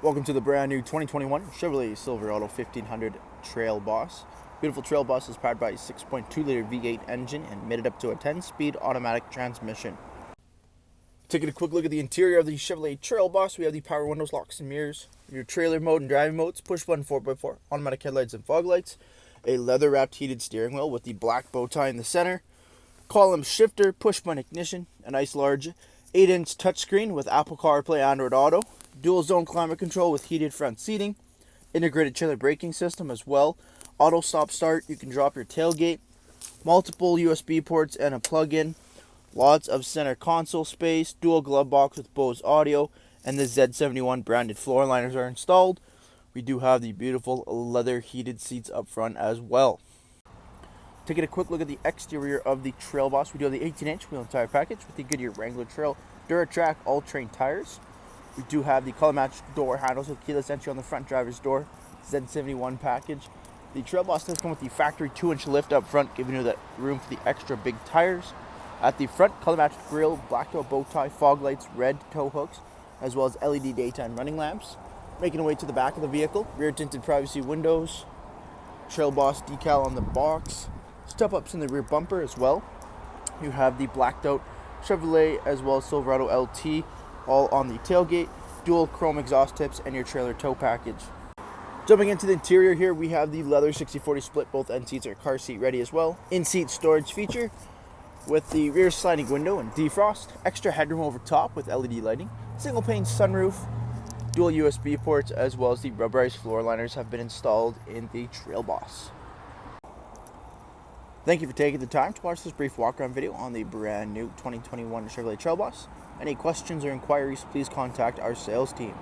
Welcome to the brand new 2021 Chevrolet Silverado 1500 Trail Boss. Beautiful Trail Boss is powered by a 6.2 liter V8 engine and mated up to a 10-speed automatic transmission. Taking a quick look at the interior of the Chevrolet Trail Boss, we have the power windows, locks and mirrors, your trailer mode and driving modes, push button 4x4, automatic headlights and fog lights, a leather wrapped heated steering wheel with the black bow tie in the center, column shifter, push button ignition, a nice large 8-inch touchscreen with Apple CarPlay, Android Auto, dual zone climate control with heated front seating, integrated trailer braking system as well, auto stop start, you can drop your tailgate, multiple USB ports and a plug-in, lots of center console space, dual glove box with Bose audio, and the Z71 branded floor liners are installed. We do have the beautiful leather heated seats up front as well. Taking a quick look at the exterior of the Trail Boss, we do have the 18-inch wheel and tire package with the Goodyear Wrangler Trail Autotrac all-terrain tires. We do have the color-matched door handles with keyless entry on the front driver's door, Z71 package. The Trail Boss does come with the factory 2-inch lift up front, giving you that room for the extra big tires. At the front, color-matched grille, black bow tie, fog lights, red tow hooks, as well as LED daytime running lamps. Making our way to the back of the vehicle, rear tinted privacy windows, Trail Boss decal on the box, step-ups in the rear bumper as well. You have the blacked out Chevrolet as well as Silverado LT all on the tailgate, dual chrome exhaust tips, and your trailer tow package. Jumping into the interior here, we have the leather 60/40 split. Both end seats are car seat ready as well. In-seat storage feature with the rear sliding window and defrost, extra headroom over top with LED lighting, single pane sunroof, dual USB ports, as well as the rubberized floor liners have been installed in the Trail Boss. Thank you for taking the time to watch this brief walk-around video on the brand new 2021 Chevrolet Trail Boss. Any questions or inquiries, please contact our sales team.